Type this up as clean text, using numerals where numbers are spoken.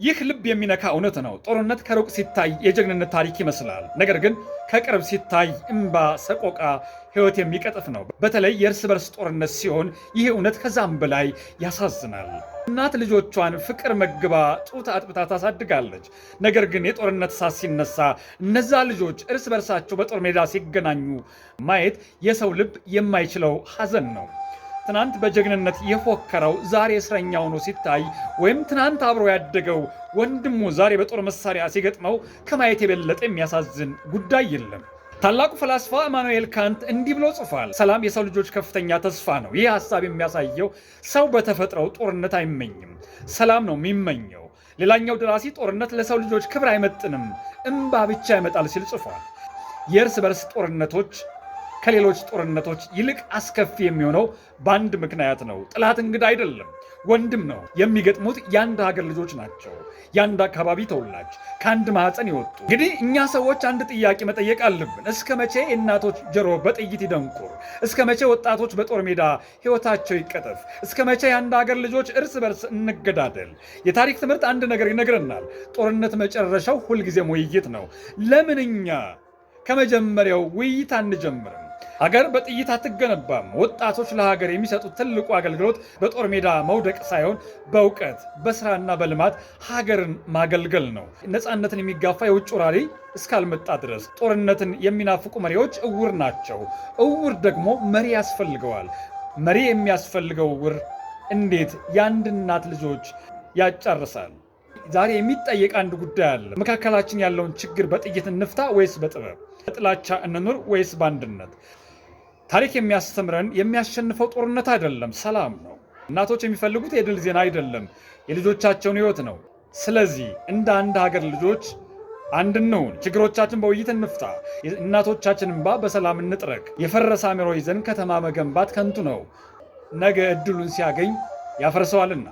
ይህ ልብ የሚነካ እውነት ነው። ጦርነት ከሩቅ ሲታይ የጀግንነት ታሪክ ይመስላል። ነገር ግን ከቅርብ ሲታይ እምባ፣ ሰቆቃ፣ ሕይወት የሚቀጥፍ ነው። በተለይ የእርስ በርስ ጦርነት ሲሆን ይህ እውነት ከዛም በላይ ያሳዝናል። እናት ልጆቿን ፍቅር መግባ ጡት አጥብታ ታሳድጋለች። ነገር ግን የጦርነት እሳት ሲነሳ እነዛ ልጆች እርስ በርሳቸው በጦር ሜዳ ሲገናኙ ማየት የሰው ልብ የማይችለው ሐዘን ነው። ትናንት በጀግንነት የፎከረው ዛሬ እስረኛ ሆኖ ሲታይ ወይም ትናንት አብሮ ያደገው ወንድሙ ዛሬ በጦር መሳሪያ ሲገጥመው ከማየት የበለጠ የሚያሳዝን ጉዳይ የለም። ታላቁ ፈላስፋ ኢማኑኤል ካንት እንዲህ ብሎ ጽፏል። ሰላም የሰው ልጆች ከፍተኛ ተስፋ ነው። ይህ ሐሳብ የሚያሳየው ሰው በተፈጥረው ጦርነት አይመኝም፣ ሰላም ነው የሚመኘው። ሌላኛው ደራሲ ጦርነት ለሰው ልጆች ክብር አይመጥንም፣ እምባ ብቻ ይመጣል ሲል ጽፏል። የእርስ በርስ ጦርነቶች ከሌሎች ጦርነቶች ይልቅ አስከፊ የሚሆነው በአንድ ምክንያት ነው። ጠላት እንግዳ አይደለም፣ ወንድም ነው። የሚገጥሙት የአንድ ሀገር ልጆች ናቸው፣ የአንድ አካባቢ ተወላጅ፣ ከአንድ ማህፀን የወጡ። እንግዲህ እኛ ሰዎች አንድ ጥያቄ መጠየቅ አለብን። እስከ መቼ የእናቶች ጆሮ በጥይት ይደንቁር? እስከ መቼ ወጣቶች በጦር ሜዳ ሕይወታቸው ይቀጠፍ? እስከ መቼ የአንድ ሀገር ልጆች እርስ በርስ እንገዳደል? የታሪክ ትምህርት አንድ ነገር ይነግረናል። ጦርነት መጨረሻው ሁልጊዜም ውይይት ነው። ለምን እኛ ከመጀመሪያው ውይይት አንጀምርም? ሀገር በጥይት አትገነባም። ወጣቶች ለሀገር የሚሰጡት ትልቁ አገልግሎት በጦር ሜዳ መውደቅ ሳይሆን በእውቀት በስራና በልማት ሀገርን ማገልገል ነው። ነፃነትን የሚጋፋ የውጭ ወራሪ እስካልመጣ ድረስ ጦርነትን የሚናፍቁ መሪዎች እውር ናቸው። እውር ደግሞ መሪ ያስፈልገዋል። መሪ የሚያስፈልገው እውር እንዴት የአንድ እናት ልጆች ያጫርሳል? ዛሬ የሚጠየቅ አንድ ጉዳይ አለ። መካከላችን ያለውን ችግር በጥይት እንፍታ ወይስ በጥበብ? በጥላቻ እንኑር ወይስ በአንድነት? ታሪክ የሚያስተምረን የሚያሸንፈው ጦርነት አይደለም፣ ሰላም ነው። እናቶች የሚፈልጉት የድል ዜና አይደለም፣ የልጆቻቸውን ሕይወት ነው። ስለዚህ እንደ አንድ ሀገር ልጆች አንድ እንሁን። ችግሮቻችን በውይይት እንፍታ። የእናቶቻችን እንባ በሰላም እንጥረግ። የፈረሰ አእምሮ ይዘን ከተማ መገንባት ከንቱ ነው፣ ነገ እድሉን ሲያገኝ ያፈርሰዋልና።